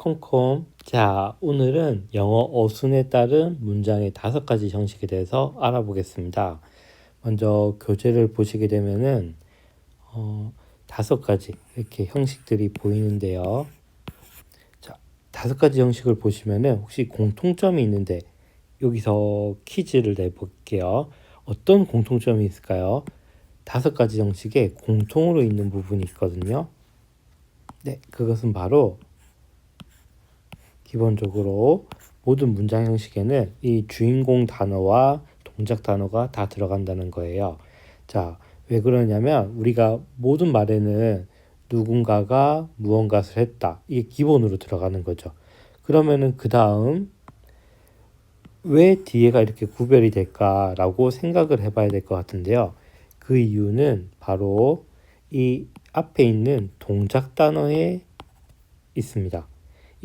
컴컴. 자, 오늘은 영어 어순에 따른 문장의 5가지 형식에 대해서 알아보겠습니다. 먼저 교재를 보시게 되면은 5가지 이렇게 형식들이 보이는데요. 자, 5가지 형식을 보시면은 혹시 공통점이 있는데 여기서 퀴즈를 내볼게요. 어떤 공통점이 있을까요? 5가지 형식에 공통으로 있는 부분이 있거든요. 네, 그것은 바로 기본적으로 모든 문장 형식에는 이 주인공 단어와 동작 단어가 다 들어간다는 거예요. 자, 왜 그러냐면 우리가 모든 말에는 누군가가 무언가를 했다. 이게 기본으로 들어가는 거죠. 그러면은 그 다음 왜 뒤에가 이렇게 구별이 될까라고 생각을 해봐야 될 것 같은데요. 그 이유는 바로 이 앞에 있는 동작 단어에 있습니다.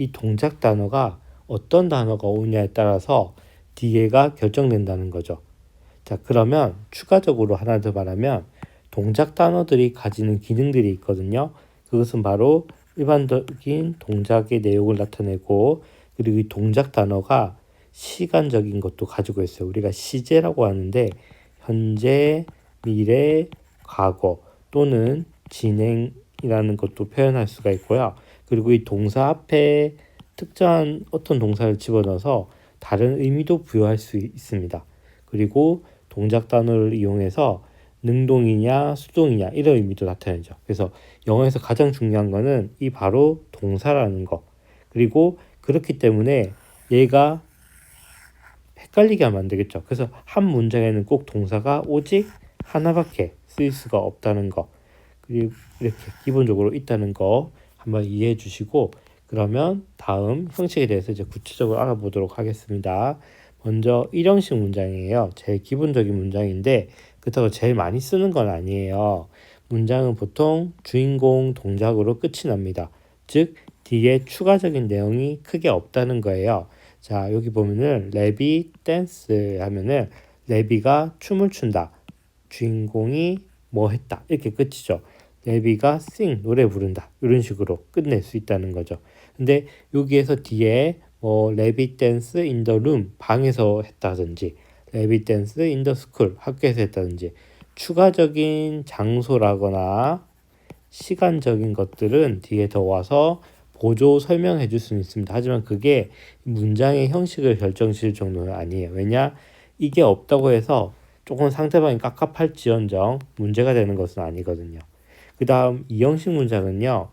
이 동작 단어가 어떤 단어가 오냐에 따라서 뒤에가 결정된다는 거죠. 자, 그러면 추가적으로 하나 더 말하면 동작 단어들이 가지는 기능들이 있거든요. 그것은 바로 일반적인 동작의 내용을 나타내고, 그리고 이 동작 단어가 시간적인 것도 가지고 있어요. 우리가 시제라고 하는데 현재, 미래, 과거 또는 진행이라는 것도 표현할 수가 있고요. 그리고 이 동사 앞에 특정한 어떤 동사를 집어넣어서 다른 의미도 부여할 수 있습니다. 그리고 동작 단어를 이용해서 능동이냐 수동이냐 이런 의미도 나타내죠. 그래서 영어에서 가장 중요한 거는 이 바로 동사라는 거. 그리고 그렇기 때문에 얘가 헷갈리게 하면 안 되겠죠. 그래서 한 문장에는 꼭 동사가 오직 하나밖에 쓰일 수가 없다는 거. 그리고 이렇게 기본적으로 있다는 거 한번 이해해 주시고, 그러면 다음 형식에 대해서 이제 구체적으로 알아보도록 하겠습니다. 먼저 1형식 문장이에요. 제일 기본적인 문장인데 그렇다고 제일 많이 쓰는 건 아니에요. 문장은 보통 주인공 동작으로 끝이 납니다. 즉 뒤에 추가적인 내용이 크게 없다는 거예요. 자, 여기 보면은 레비 댄스 하면은 레비가 춤을 춘다. 주인공이 뭐 했다. 이렇게 끝이죠. 레비가 sing 노래 부른다. 이런 식으로 끝낼 수 있다는 거죠. 근데 여기에서 뒤에 뭐 레비 댄스 인 더 룸 방에서 했다든지 레비 댄스 인 더 스쿨 학교에서 했다든지 추가적인 장소라거나 시간적인 것들은 뒤에 더 와서 보조 설명해 줄 수는 있습니다. 하지만 그게 문장의 형식을 결정질 정도는 아니에요. 왜냐? 이게 없다고 해서 조금 상대방이 깝깝할지언정 문제가 되는 것은 아니거든요. 그 다음 이형식 문장은요.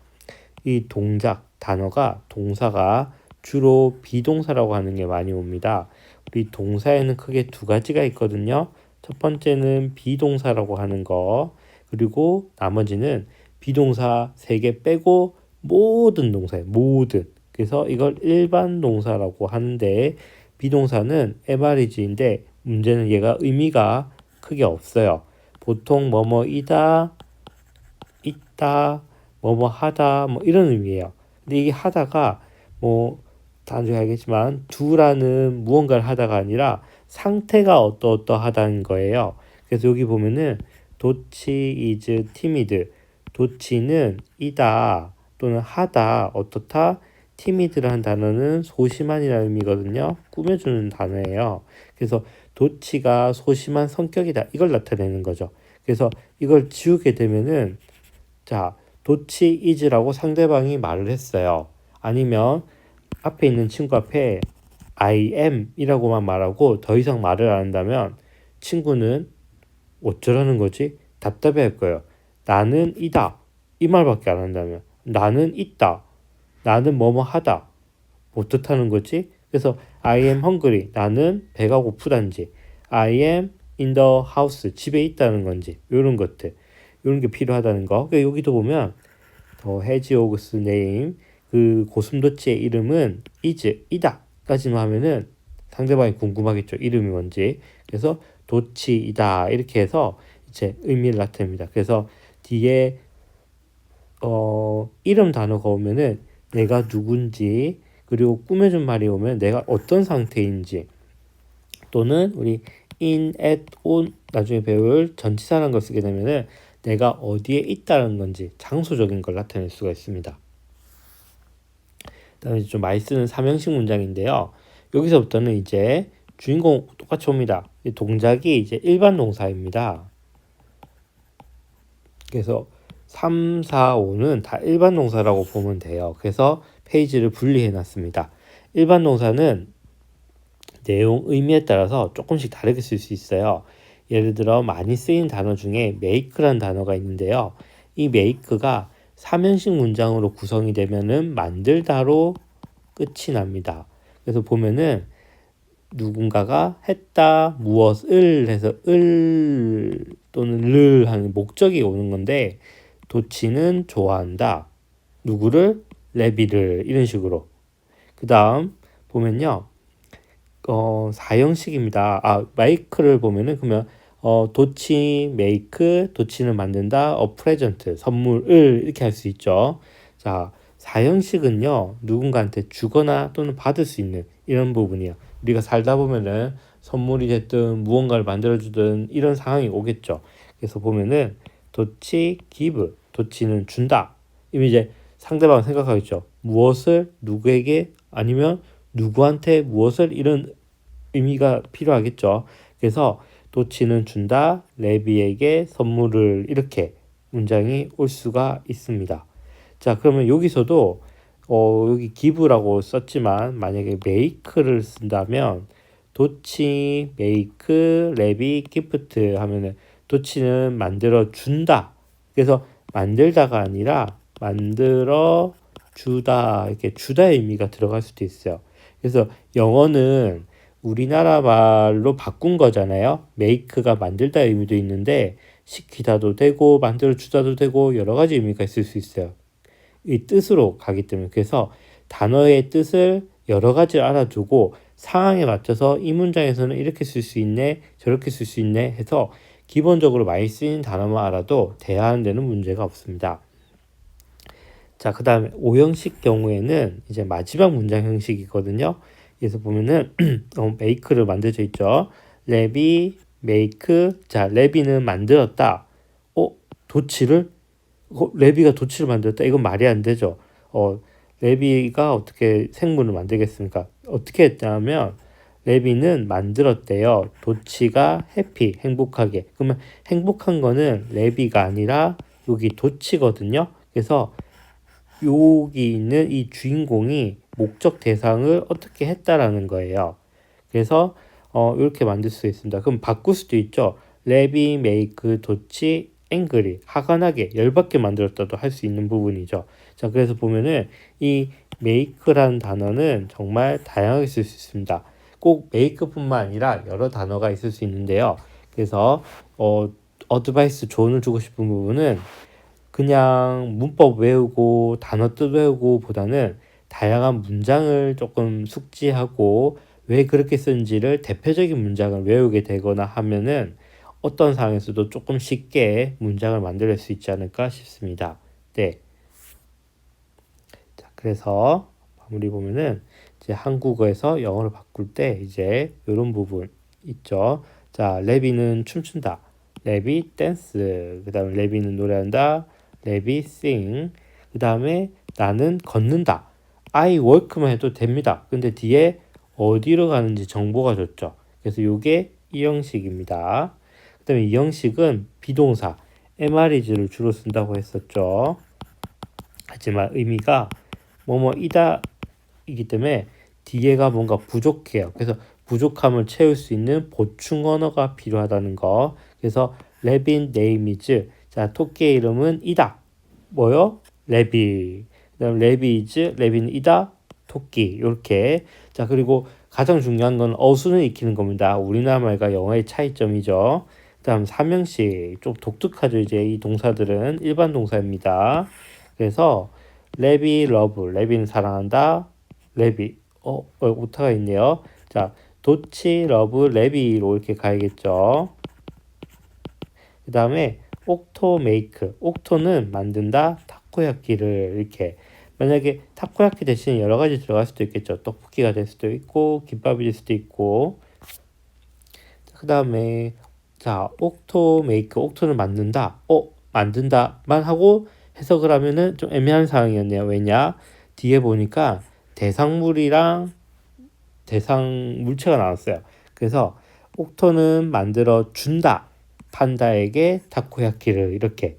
이 동작, 단어가, 동사가 주로 비동사라고 하는 게 많이 옵니다. 우리 동사에는 크게 2가지가 있거든요. 첫 번째는 비동사라고 하는 거, 그리고 나머지는 비동사 3개 빼고 모든 동사에 모든. 그래서 이걸 일반 동사라고 하는데 비동사는 MREG인데 문제는 얘가 의미가 크게 없어요. 보통 뭐뭐이다, 있다, 뭐뭐 하다 뭐 이런 의미예요. 근데 이게 하다가 뭐 나중에 알겠지만 두라는 무언가를 하다가 아니라 상태가 어떠어떠하다는 거예요. 그래서 여기 보면은 도치 is timid. 도치는 이다 또는 하다 어떻다. timid라는 단어는 소심한이라는 의미거든요. 꾸며주는 단어예요. 그래서 도치가 소심한 성격이다. 이걸 나타내는 거죠. 그래서 이걸 지우게 되면은 자, 도치 is라고 상대방이 말을 했어요. 아니면 앞에 있는 친구 앞에 I am 이라고만 말하고 더 이상 말을 안 한다면 친구는 어쩌라는 거지? 답답해 할 거예요. 나는 이다. 이 말밖에 안 한다면 나는 있다. 나는 뭐뭐 하다. 어떻다는 거지? 그래서 I am hungry. 나는 배가 고프단지. I am in the house. 집에 있다는 건지. 이런 것들. 이런 게 필요하다는 거. 그러니까 여기도 보면 더 해지오그스 네임 그 고슴도치의 이름은 is 이다까지만 하면은 상대방이 궁금하겠죠. 이름이 뭔지. 그래서 도치이다 이렇게 해서 이제 의미를 나타냅니다. 그래서 뒤에 이름 단어가 오면은 내가 누군지, 그리고 꾸며준 말이 오면 내가 어떤 상태인지, 또는 우리 in, at, on 나중에 배울 전치사라는 걸 쓰게 되면은 내가 어디에 있다는 건지 장소적인 걸 나타낼 수가 있습니다. 그다음에 좀 많이 쓰는 삼형식 문장인데요. 여기서부터는 이제 주인공 똑같이 옵니다. 이 동작이 이제 일반 동사입니다. 그래서 3, 4, 5는 다 일반 동사라고 보면 돼요. 그래서 페이지를 분리해 놨습니다. 일반 동사는 내용, 의미에 따라서 조금씩 다르게 쓸 수 있어요. 예를 들어 많이 쓰인 단어 중에 make라는 단어가 있는데요. 이 make가 삼형식 문장으로 구성이 되면은 만들다로 끝이 납니다. 그래서 보면은 누군가가 했다 무엇을 해서 을 또는 를 하는 목적이 오는 건데 도치는 좋아한다. 누구를? 레비를 이런 식으로. 그 다음 보면요. 사형식입니다. 마이크를 보면은 그러면 도치 메이크 도치는 만든다 프레젠트 선물을 이렇게 할 수 있죠. 자, 사형식은요. 누군가한테 주거나 또는 받을 수 있는 이런 부분이에요. 우리가 살다 보면은 선물이 됐든 무언가를 만들어 주든 이런 상황이 오겠죠. 그래서 보면은 도치 give 도치는 준다. 이미 이제 상대방 생각하겠죠. 무엇을 누구에게 아니면 누구한테 무엇을 이런 의미가 필요하겠죠. 그래서 도치는 준다, 레비에게 선물을 이렇게 문장이 올 수가 있습니다. 자, 그러면 여기서도 여기 give라고 썼지만 만약에 make를 쓴다면 도치, make, 레비, gift 하면은 도치는 만들어 준다. 그래서 만들다가 아니라 만들어 주다 이렇게 주다의 의미가 들어갈 수도 있어요. 그래서 영어는 우리나라 말로 바꾼 거잖아요. make가 만들다의 의미도 있는데 시키다도 되고 만들어 주다도 되고 여러 가지 의미가 있을 수 있어요. 이 뜻으로 가기 때문에 그래서 단어의 뜻을 여러 가지 알아두고 상황에 맞춰서 이 문장에서는 이렇게 쓸 수 있네 저렇게 쓸 수 있네 해서 기본적으로 많이 쓰이는 단어만 알아도 대화하는 데는 문제가 없습니다. 자, 그 다음에 5형식 경우에는 이제 마지막 문장 형식이거든요. 그래서 보면은 make를 만들어져 있죠. 레비, make. 자, 레비는 만들었다. 도치를? 레비가 도치를 만들었다. 이건 말이 안 되죠. 레비가 어떻게 생물을 만들겠습니까? 어떻게 했냐면 레비는 만들었대요. 도치가 해피, 행복하게. 그러면 행복한 거는 레비가 아니라 여기 도치거든요. 그래서 여기 있는 이 주인공이 목적 대상을 어떻게 했다라는 거예요. 그래서 이렇게 만들 수 있습니다. 그럼 바꿀 수도 있죠. 레비 메이크 도치 앵그리 화가 나게 열받게 만들었다도 할 수 있는 부분이죠. 자, 그래서 보면은 이 메이크라는 단어는 정말 다양하게 쓸 수 있습니다. 꼭 메이크뿐만 아니라 여러 단어가 있을 수 있는데요. 그래서 어드바이스 조언을 주고 싶은 부분은 그냥 문법 외우고 단어 뜻 외우고 보다는 다양한 문장을 조금 숙지하고 왜 그렇게 쓴지를 대표적인 문장을 외우게 되거나 하면은 어떤 상황에서도 조금 쉽게 문장을 만들 수 있지 않을까 싶습니다. 네. 자, 그래서 마무리 보면은 이제 한국어에서 영어로 바꿀 때 이제 이런 부분 있죠. 자, 레비는 춤춘다. 레비 댄스. 그다음에 레비는 노래한다. 레비 sing. 그다음에 나는 걷는다. I walk만 해도 됩니다. 근데 뒤에 어디로 가는지 정보가 줬죠. 그래서 이게 이 형식입니다. 그다음에 이 형식은 비동사 MREG를 주로 쓴다고 했었죠. 하지만 의미가 뭐뭐이다 이기 때문에 뒤에가 뭔가 부족해요. 그래서 부족함을 채울 수 있는 보충 언어가 필요하다는 거. 그래서 레빈 네이미즈. 자, 토끼의 이름은 이다. 뭐요? 레비. 그다음 레비즈 레빈 이다. 토끼. 이렇게. 자, 그리고 가장 중요한 건 어순을 익히는 겁니다. 우리나라 말과 영어의 차이점이죠. 그다음 삼형식 좀 독특하죠. 이제 이 동사들은 일반 동사입니다. 그래서 레비 러브 레비는 사랑한다. 레비 오타가 있네요. 자, 도치 러브 레비로 이렇게 가야겠죠. 그 다음에 옥토 메이크 옥토는 만든다. 타코야키를 이렇게 만약에 타코야키 대신 여러 가지 들어갈 수도 있겠죠. 떡볶이가 될 수도 있고 김밥이 될 수도 있고. 그 다음에 자, 옥토 메이크 옥토는 만든다. 만든다만 하고 해석을 하면은 좀 애매한 상황이었네요. 왜냐? 뒤에 보니까 대상물이랑 대상 물체가 나왔어요. 그래서 옥토는 만들어 준다. 판다에게 타코야키를 이렇게.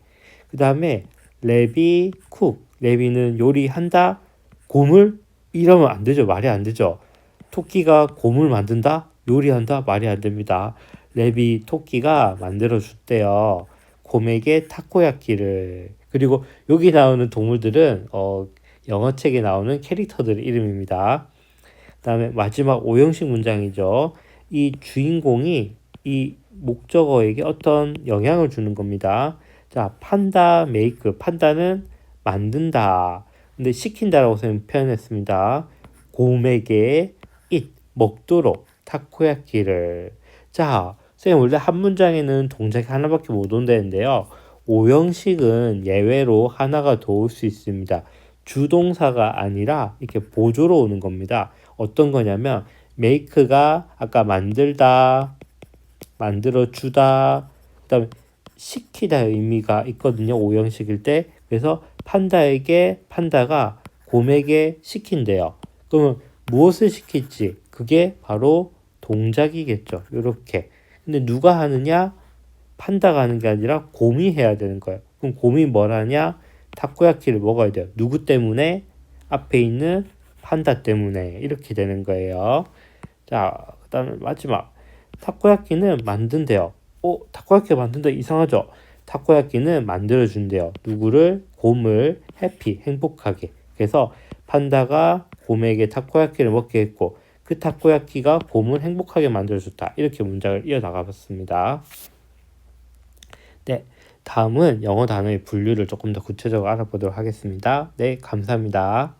그 다음에 레비 쿡. 레비는 요리한다. 고물? 이러면 안 되죠. 말이 안 되죠. 토끼가 고물 만든다? 요리한다? 말이 안 됩니다. 레비 토끼가 만들어 줬대요. 곰에게 타코야키를. 그리고 여기 나오는 동물들은 영어책에 나오는 캐릭터들 이름입니다. 그다음에 마지막 오형식 문장이죠. 이 주인공이 이 목적어에게 어떤 영향을 주는 겁니다. 자, 판다 메이크. 판다는 만든다. 근데 시킨다라고 표현했습니다. 곰에게 eat 먹도록 타코야키를. 자, 선생님 원래 한 문장에는 동작이 하나밖에 못 온다는데요. 오형식은 예외로 하나가 더 올 수 있습니다. 주동사가 아니라 이렇게 보조로 오는 겁니다. 어떤 거냐면 make가 아까 만들다, 만들어 주다, 그다음에 시키다 의미가 있거든요. 오형식일 때. 그래서 판다가 곰에게 시킨대요. 그러면 무엇을 시킬지 그게 바로 동작이겠죠. 이렇게. 근데 누가 하느냐? 판다가 하는 게 아니라 곰이 해야 되는 거예요. 그럼 곰이 뭘 하냐? 타코야키를 먹어야 돼요. 누구 때문에? 앞에 있는 판다 때문에. 이렇게 되는 거예요. 자, 그 다음에 마지막. 타코야키는 만든대요. 타코야키 만든다 이상하죠? 타코야키는 만들어준대요. 누구를? 곰을 해피, 행복하게. 그래서 판다가 곰에게 타코야키를 먹게 했고 그 타코야키가 곰을 행복하게 만들어줬다. 이렇게 문장을 이어나가봤습니다. 네, 다음은 영어 단어의 분류를 조금 더 구체적으로 알아보도록 하겠습니다. 네, 감사합니다.